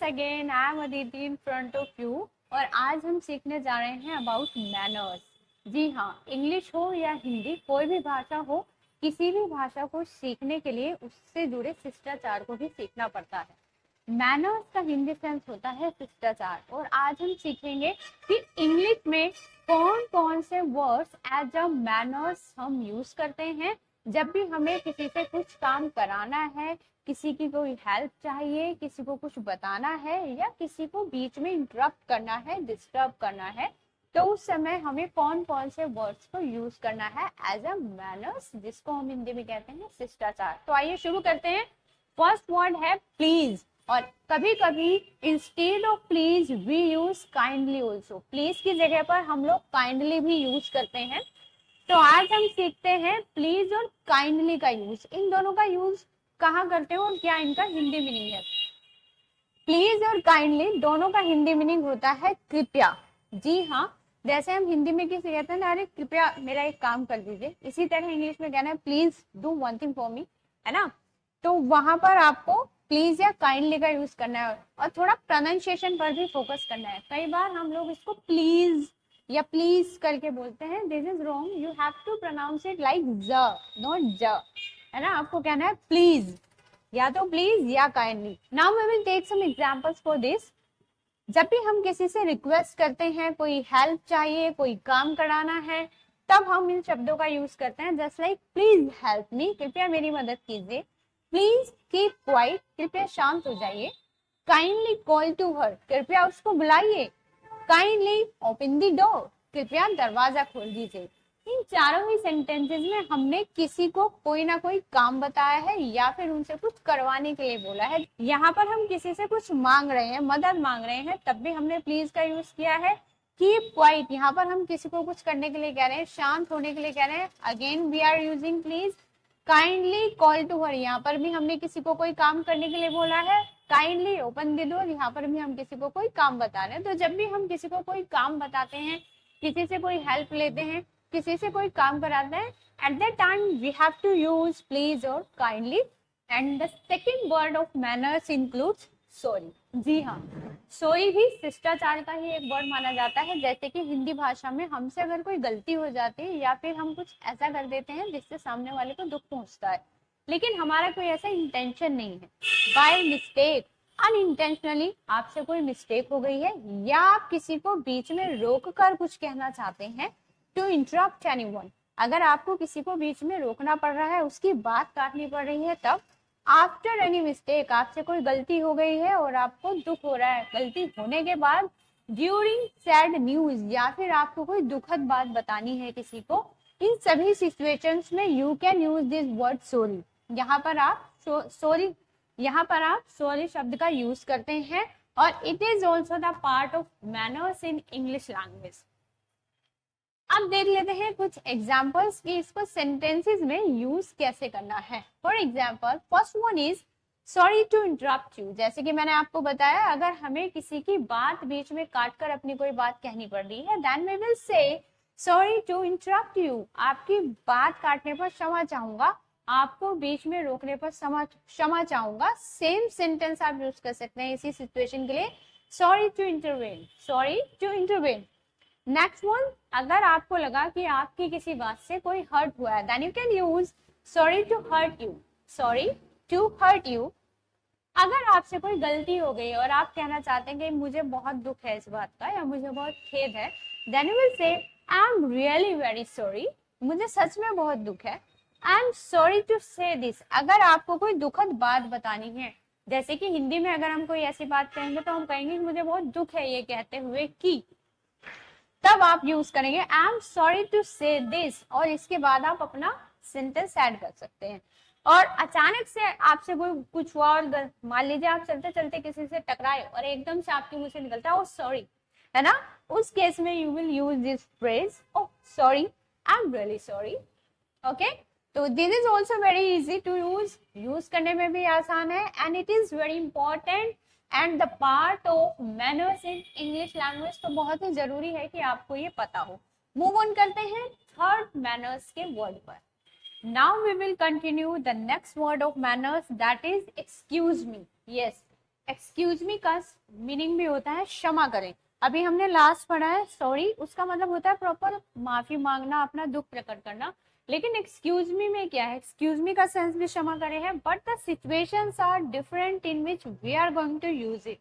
Again I am Aditi in front of you और आज हम सीखने जा रहे हैं अबाउट मैनर्स। जी हाँ, इंग्लिश हो या हिंदी, कोई भी भाषा हो, किसी भी भाषा को सीखने के लिए उससे जुड़े शिष्टाचार को भी सीखना पड़ता है। मैनर्स का हिंदी सेंस होता है शिष्टाचार। और आज हम सीखेंगे कि इंग्लिश में कौन कौन से वर्ड्स एज अ मैनर्स हम यूज करते हैं जब भी हमें किसी से कुछ काम कराना है, किसी की कोई हेल्प चाहिए, किसी को कुछ बताना है या किसी को बीच में इंटरप्ट करना है, डिस्टर्ब करना है, तो उस समय हमें कौन कौन से वर्ड्स को यूज करना है एज अ मैनर्स, जिसको हम हिंदी में कहते हैं शिष्टाचार। तो आइए शुरू करते हैं। फर्स्ट वर्ड है प्लीज, और कभी कभी instead of please we use kindly also. Please की जगह पर हम लोग काइंडली भी यूज करते हैं। तो आज हम सीखते हैं प्लीज और काइंडली का यूज। इन दोनों का यूज कहाँ करते हो और क्या इनका हिंदी मीनिंग है। प्लीज और काइंडली दोनों का हिंदी मीनिंग होता है कृपया। जी हाँ, जैसे हम हिंदी में किसी कहते हैं ना, अरे कृपया मेरा एक काम कर दीजिए, इसी तरह इंग्लिश में कहना है please do one thing for me, है ना। तो वहां पर आपको प्लीज या काइंडली का यूज करना है और थोड़ा प्रोनाउंसिएशन पर भी फोकस करना है। कई बार हम लोग इसको प्लीज या प्लीज करके बोलते हैं, this is wrong, you have to pronounce it like ज, नॉट ज, है ना। आपको कहना है प्लीज, या तो प्लीज या kindly. Now we will take some examples for this. जब भी हम किसी से रिक्वेस्ट करते हैं, कोई हेल्प चाहिए, कोई काम कराना है, तब हम इन शब्दों का यूज करते हैं, just like please help me, कृपया मेरी मदद कीजिए। प्लीज कीप क्वाइट, कृपया शांत हो जाइए। काइंडली कॉल टू हर, कृपया उसको बुलाइए। काइंडली ओपन द डोर, कृपया दरवाजा खोल दीजिए। इन चारों ही सेंटेंसेस में हमने किसी को कोई ना कोई काम बताया है या फिर उनसे कुछ करवाने के लिए बोला है। यहाँ पर हम किसी से कुछ मांग रहे हैं, मदद मांग रहे हैं, तब भी हमने प्लीज का यूज किया है। कीप क्वाइट, यहाँ पर हम किसी को कुछ करने के लिए कह रहे हैं, शांत होने के लिए कह रहे हैं, again we are using please. Kindly call to her, यहाँ पर भी हमने किसी को कोई काम करने के लिए बोला है। काइंडली ओपन द डोर, यहाँ पर भी हम किसी को कोई काम बता रहे हैं। तो जब भी हम किसी को कोई काम बताते हैं, किसी से कोई हेल्प लेते हैं, किसी से कोई काम कराते हैं, at that time we have to use please और kindly. And the second word of manners includes sorry. जी हाँ, सॉरी भी शिष्टाचार का ही एक वर्ड माना जाता है। जैसे कि हिंदी भाषा में हमसे अगर कोई गलती हो जाती है या फिर हम कुछ ऐसा कर देते हैं जिससे सामने वाले को दुख पहुंचता है, लेकिन हमारा कोई ऐसा इंटेंशन नहीं है, बाय मिस्टेक, अनइंटेंशनली आपसे कोई मिस्टेक हो गई है या आप किसी को बीच में रोक कर कुछ कहना चाहते हैं, टू इंटरप्ट एनीवन, अगर आपको किसी को बीच में रोकना पड़ रहा है, उसकी बात काटनी पड़ रही है, तब आफ्टर एनी मिस्टेक, आपसे कोई गलती हो गई है और आपको दुख हो रहा है, गलती होने के बाद, ड्यूरिंग सैड न्यूज, या फिर आपको कोई दुखद बात बतानी है किसी को, इन सभी सिचुएशंस में you can use this word sorry. यहाँ पर आप सॉरी शब्द का यूज करते हैं और it is also the part of manners in English language. अब देख लेते हैं कुछ एग्जाम्पल्स कि इसको सेंटेंसेस में यूज कैसे करना है। For example, first one is sorry to interrupt you. जैसे कि मैंने आपको बताया, अगर हमें किसी की बात बीच में काट कर अपनी कोई बात कहनी पड़ रही है, then we will say sorry to interrupt you, आपकी बात काटने पर क्षमा चाहूंगा, आपको बीच में रोकने पर क्षमा चाहूंगा। सेम सेंटेंस आप यूज कर सकते हैं इसी सिचुएशन के लिए, sorry to intervene, sorry to intervene. Next one, अगर आपको लगा कि आपकी किसी बात से कोई हर्ट हुआ है, then you can use sorry to hurt you, sorry to hurt you. अगर आपसे कोई गलती हो गई और आप कहना चाहते हैं कि मुझे बहुत दुख है इस बात का या मुझे बहुत खेद है, then you will say I am really very sorry, मुझे सच में बहुत दुख है। I am sorry to say this, अगर आपको कोई दुखद बात बतानी है, जैसे कि हिंदी में अगर हम कोई ऐसी बात कहेंगे तो हम कहेंगे मुझे बहुत दुख है ये कहते हुए कि, तब आप यूज करेंगे आई am sorry to say this, और इसके बाद आप अपना सेंटेंस ऐड कर सकते हैं। और अचानक से आपसे कोई कुछ हुआ और मान लीजिए आप चलते चलते किसी से टकराए और एकदम से आपके मुंह से निकलता है ओ सॉरी, है ना, उस केस में you will use this phrase oh sorry, I am really sorry. Okay, तो this is also very easy to use करने में भी आसान है, and it is very important and the part of manners in English language. तो बहुत ही जरूरी है कि आपको ये पता हो। मूव ऑन करते हैं थर्ड मैनर्स के वर्ड पर। Now we will continue the next word of manners, that is excuse me. Yes, excuse me का मीनिंग भी होता है क्षमा करें। अभी हमने लास्ट पढ़ा है सॉरी, उसका मतलब होता है प्रॉपर माफी मांगना, अपना दुख प्रकट करना। लेकिन एक्सक्यूज मी में क्या है, एक्सक्यूज मी का सेंस भी क्षमा करें है, but the situations are different in which we are going to use it.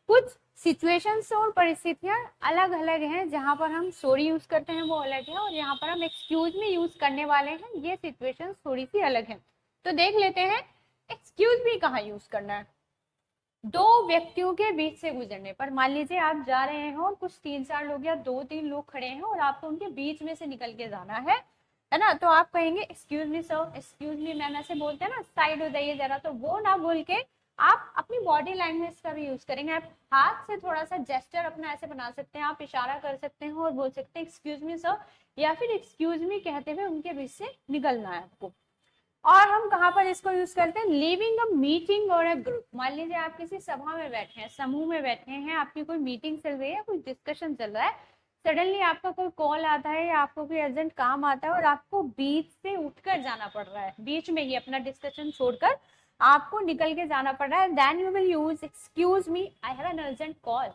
कुछ सिचुएशंस और परिस्थितियां अलग अलग हैं, जहां पर हम सॉरी यूज करते हैं वो अलग है, और यहाँ पर हम एक्सक्यूज मी यूज करने वाले हैं, ये सिचुएशन थोड़ी सी अलग है। तो देख लेते हैं एक्सक्यूज मी कहाँ यूज करना है। दो व्यक्तियों के बीच से गुजरने पर, मान लीजिए आप जा रहे हैं और कुछ 3-4 लोग या 2-3 लोग खड़े हैं और आपको उनके बीच में से निकल के जाना है ना, तो आप कहेंगे excuse me sir, excuse me ma'am, ऐसे बोलते हैं ना, साइड हो जाइए जरा, तो वो ना बोल के आप अपनी बॉडी लैंग्वेज का भी यूज करेंगे। आप हाथ से थोड़ा सा जेस्चर अपना ऐसे बना सकते हैं, आप इशारा कर सकते हैं और बोल सकते हैं एक्सक्यूज मी सर, या फिर एक्सक्यूज मी कहते हुए उनके बीच से निकलना है आपको। और हम कहाँ पर इसको यूज करते हैं, लिविंग अ मीटिंग और अ ग्रुप। मान लीजिए आप किसी सभा में बैठे हैं, समूह में बैठे हैं, आपकी कोई मीटिंग चल रही है, कोई डिस्कशन चल रहा है, सडनली आपका कोई कॉल आता है या आपको कोई अर्जेंट काम आता है और आपको बीच से उठकर जाना पड़ रहा है, बीच में ही अपना डिस्कशन छोड़कर आपको निकल के जाना पड़ रहा है, then you will use excuse me, I have an urgent call.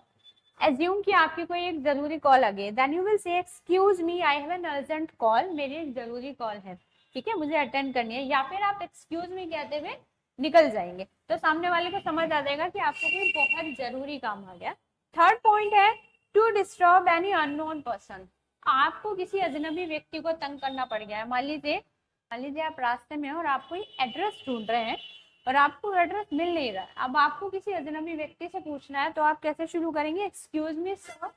Assume कि आपकी कोई एक जरूरी कॉल आ गई, then you will say excuse me, I have an urgent call, मेरी एक जरूरी कॉल है, ठीक है, मुझे अटेंड करनी है, या फिर आप एक्सक्यूज मी कहते हुए निकल जाएंगे, तो सामने वाले को समझ आ जाएगा कि आपको कोई बहुत जरूरी काम आ गया। थर्ड पॉइंट है to disturb any unknown person. आपको किसी अजनबी व्यक्ति को तंग करना पड़ गया है। मान लीजिए आप रास्ते में और आप कोई एड्रेस ढूंढ रहे हैं और आपको एड्रेस मिल नहीं रहा है, अब आपको किसी अजनबी व्यक्ति से पूछना है, तो आप कैसे शुरू करेंगे, एक्सक्यूज मी सर,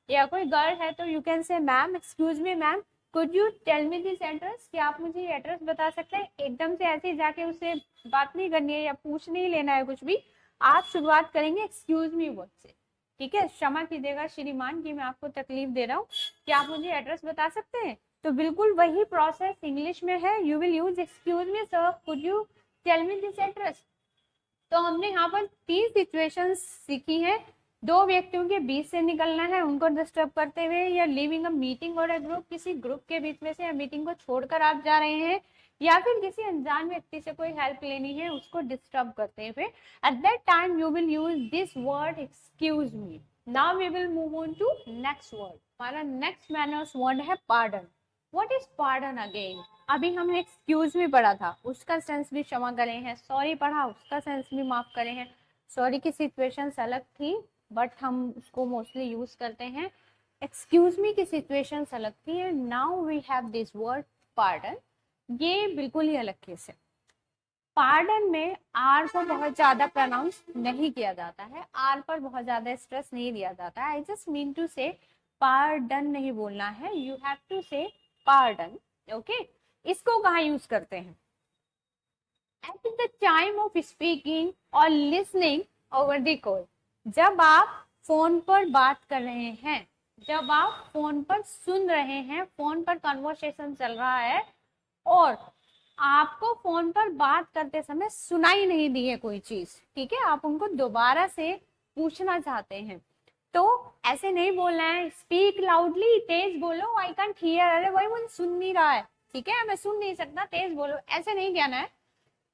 या कोई गर्ल है तो you can say ma'am, excuse me ma'am, could you tell me this address, कि आप मुझे एड्रेस बता सकते हैं। एकदम से ऐसे ही जाके उससे बात नहीं करनी है या पूछ नहीं लेना है कुछ भी, आप शुरुआत करेंगे एक्सक्यूज मी वर्ड से, ठीक है, क्षमा कीजिएगा श्रीमान कि मैं आपको तकलीफ दे रहा हूँ, कि आप मुझे एड्रेस बता सकते हैं। तो बिल्कुल वही प्रोसेस इंग्लिश में है, you will use excuse me sir, could you tell me this address. तो हमने यहाँ पर 3 सिचुएशंस सीखी हैं, 2 व्यक्तियों के बीच से निकलना है उनको डिस्टर्ब करते हुए, या लिविंग अ मीटिंग और अ ग्रुप, किसी ग्रुप के बीच में से या मीटिंग को छोड़कर आप जा रहे हैं, या फिर किसी अनजान व्यक्ति से कोई हेल्प लेनी है उसको डिस्टर्ब करते हुए। At that time you will use this word excuse me. Now we will move on to next word. हमारा नेक्स्ट मैनर्स वर्ड है pardon. What is pardon again? अभी हमने एक्सक्यूज मी पढ़ा था, उसका सेंस भी क्षमा करें है, सॉरी पढ़ा, उसका सेंस भी माफ करें है। सॉरी की सिचुएशन अलग थी बट हम उसको मोस्टली यूज करते हैं। एक्सक्यूज मी की सिचुएशन अलग थी, and now we have this word pardon. ये बिल्कुल ही अलग केस है। पार्डन में आर को बहुत ज्यादा प्रोनाउंस नहीं किया जाता है, आर पर बहुत ज्यादा स्ट्रेस नहीं दिया जाता है। आई जस्ट मीन टू से पार्डन नहीं बोलना है, यू हैव टू से पार्डन, ओके। इसको कहाँ यूज करते हैं? At the time of speaking और लिसनिंग ओवर द कॉल। जब आप फोन पर बात कर रहे हैं, जब आप फोन पर सुन रहे हैं, फोन पर कन्वर्सेशन चल रहा है और आपको फोन पर बात करते समय सुनाई नहीं दी है कोई चीज, ठीक है, आप उनको दोबारा से पूछना चाहते हैं, तो ऐसे नहीं बोलना है स्पीक लाउडली, तेज बोलो, आई कैंट हियर, अरे भाई मुझे सुन नहीं रहा है, ठीक है, मैं सुन नहीं सकता, तेज बोलो, ऐसे नहीं कहना है।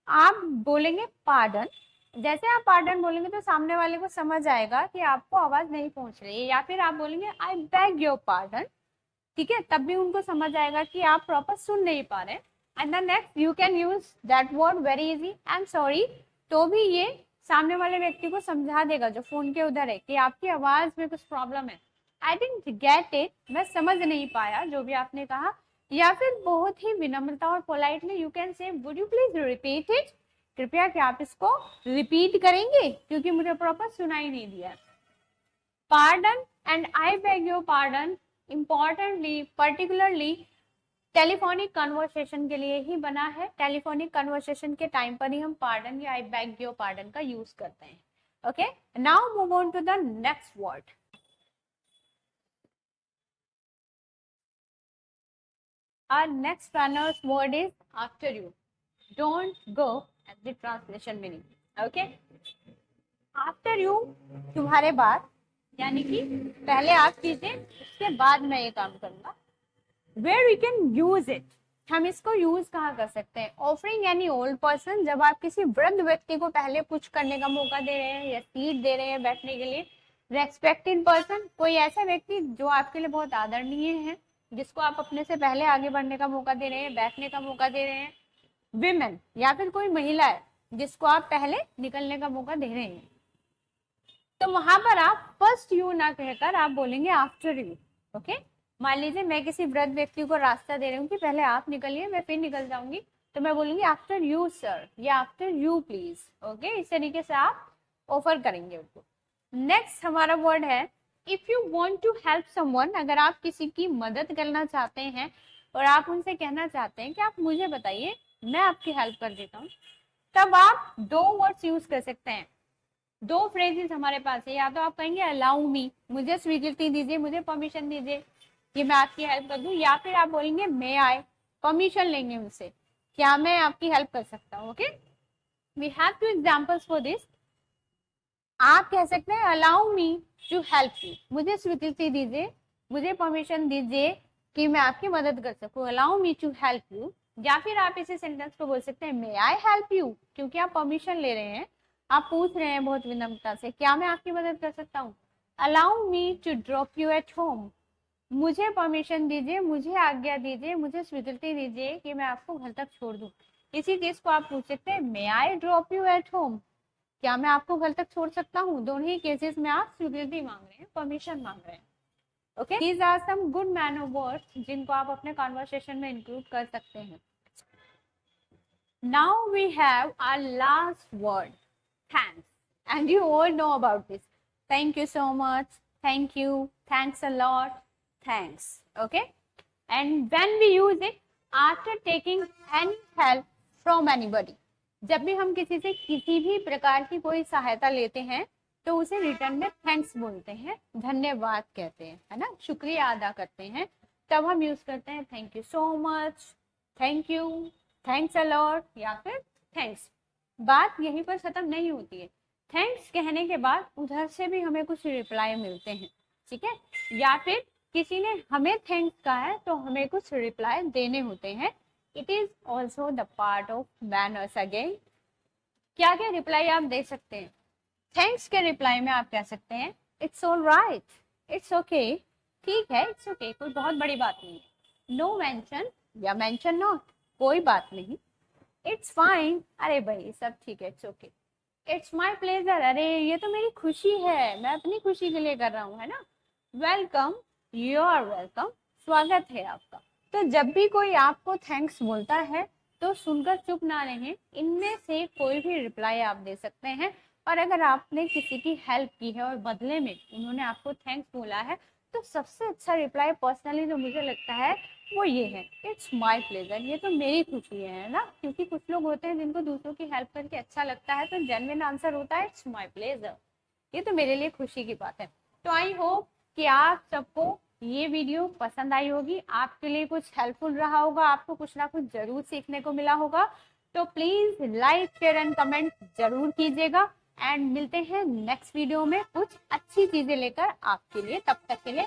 आप बोलेंगे पार्डन। जैसे आप पार्डन बोलेंगे तो सामने वाले को समझ आएगा कि आपको आवाज नहीं पहुंच रही है, या फिर आप बोलेंगे आई बेग योर पार्डन, ठीक है, तब भी उनको समझ आएगा कि आप प्रॉपर सुन नहीं पा रहे। And the next you can use that word very easy, I am sorry, तो भी ये सामने वाले व्यक्ति को समझा देगा जो फोन के उधर है कि आपकी आवाज में कुछ प्रॉब्लम है, आई डिडंट गेट इट, मैं समझ नहीं पाया जो भी आपने कहा। या फिर बहुत ही विनम्रता और पोलाइटली यू कैन से would you please repeat it, कृपया क्या आप इसको रिपीट करेंगे क्योंकि मुझे प्रॉपर सुनाई नहीं दिया। Pardon and I beg your pardon importantly particularly telephonic conversation के लिए ही बना है। टेलीफोनिक कन्वर्सेशन के टाइम पर ही हम पार्डन या आई बेग योर पार्डन का यूज करते हैं। Okay, now move on to the next word. Our next manners word is after you. Don't go at the translation meaning. Okay? After you, तुम्हारे बाद, यानी कि पहले आप कीजिए उसके बाद मैं ये काम करूंगा। Where we can use it. हम इसको यूज कहाँ कर सकते हैं? ऑफरिंग एनी ओल्ड पर्सन, जब आप किसी वृद्ध व्यक्ति को पहले कुछ करने का मौका दे रहे हैं या सीट दे रहे हैं बैठने के लिए। रेस्पेक्टेड पर्सन, कोई ऐसा व्यक्ति जो आपके लिए बहुत आदरणीय है, जिसको आप अपने से पहले आगे बढ़ने का मौका दे रहे हैं, बैठने का मौका दे रहे हैं। विमेन, या फिर कोई महिला है जिसको आप पहले निकलने का मौका दे रहे हैं। तो वहां पर आप फर्स्ट यू ना कहकर आप बोलेंगे आफ्टर यू। ओके, मान लीजिए मैं किसी वृद्ध व्यक्ति को रास्ता दे रही हूँ कि पहले आप निकलिए, मैं फिर निकल जाऊंगी, तो मैं बोलूंगी आफ्टर यू सर या आफ्टर यू प्लीज। ओके, इस तरीके से आप ऑफर करेंगे उनको। नेक्स्ट हमारा वर्ड है if you want to help someone, अगर आप किसी की मदद करना चाहते हैं और आप उनसे कहना चाहते हैं कि आप मुझे बताइए, मैं आपकी हेल्प कर देता हूँ, तब आप दो वर्ड्स यूज कर सकते हैं। दो फ्रेजेस हमारे पास है, या तो आप कहेंगे अलाउ मी, मुझे स्वीकृति दीजिए, मुझे परमिशन दीजिए कि मैं आपकी हेल्प कर दूं, या फिर आप बोलेंगे मे आई, परमिशन लेंगे उनसे, क्या मैं आपकी हेल्प कर सकता हूँ। Okay, we have two examples for this. आप कह सकते हैं allow me to help you, मुझे स्वीकृति दीजिए, मुझे परमिशन दीजिए कि मैं आपकी मदद कर सकूं, allow me to help you. या फिर आप इसी सेंटेंस को बोल सकते हैं मे आई हेल्प यू, क्योंकि आप परमिशन ले रहे हैं, आप पूछ रहे हैं बहुत विनम्रता से, क्या मैं आपकी मदद कर सकता हूँ। Allow me to drop you at home, मुझे परमिशन दीजिए, मुझे आज्ञा दीजिए, मुझे स्वीकृति दीजिए कि मैं आपको घर तक छोड़ दूं। इसी चीज को आप पूछ सकते हैं मे आई ड्रॉप यू एट होम, क्या मैं आपको घर तक छोड़ सकता हूँ। दोनों ही केसेस में आप स्वीकृति मांग रहे हैं, परमिशन मांग रहे हैं। Okay, these are some good manner words जिनको आप अपने कॉन्वर्सेशन में इंक्लूड कर सकते हैं। Now we have our last word, thanks, and you all know about this. Thank you so much, thank you, thanks a lot, thanks. Okay, and when we use it after taking any help from anybody, जब भी हम किसी से किसी भी प्रकार की कोई सहायता लेते हैं तो उसे रिटर्न में थैंक्स बोलते हैं, धन्यवाद कहते हैं, है ना, शुक्रिया अदा करते हैं, तब हम यूज करते हैं thank you so much, thank you, thanks a lot या फिर थैंक्स। बात यहीं पर खत्म नहीं होती है, थैंक्स कहने के बाद उधर से भी हमें कुछ रिप्लाई मिलते हैं, ठीक है, या फिर किसी ने हमें थैंक्स कहा है तो हमें कुछ रिप्लाई देने होते हैं। It is also the part of manners. Again, क्या क्या रिप्लाई आप दे सकते हैं? थैंक्स के रिप्लाई में आप कह सकते हैं it's all right, it's okay, ठीक है, इट्स ओके, कोई बहुत बड़ी बात नहीं है। नो मेंशन या मेंशन नॉट, कोई बात नहीं। इट्स फाइन, अरे भाई सब ठीक है, it's okay. It's my pleasure, अरे ये तो मेरी खुशी है, मैं अपनी खुशी के लिए कर रहा हूँ, है ना। वेलकम, यू आर वेलकम, स्वागत है आपका। तो जब भी कोई आपको थैंक्स बोलता है तो सुनकर चुप ना रहें, इनमें से कोई भी रिप्लाई आप दे सकते हैं। और अगर आपने किसी की हेल्प की है और बदले में उन्होंने आपको थैंक्स बोला है, तो सबसे अच्छा रिप्लाई पर्सनली जो मुझे लगता है वो ये है, इट्स माय प्लेजर, ये तो मेरी खुशी है ना। क्योंकि कुछ लोग होते हैं जिनको दूसरों की हेल्प करके अच्छा लगता है, तो जेन्युइन आंसर होता है इट्स माय प्लेजर, ये तो मेरे लिए खुशी की बात है। तो आई होप कि आप सबको ये वीडियो पसंद आई होगी, आपके लिए कुछ हेल्पफुल रहा होगा, आपको कुछ ना कुछ जरूर सीखने को मिला होगा। तो please like, share and comment जरूर कीजिएगा, एंड मिलते हैं नेक्स्ट वीडियो में कुछ अच्छी चीजें लेकर आपके लिए। तब तक के लिए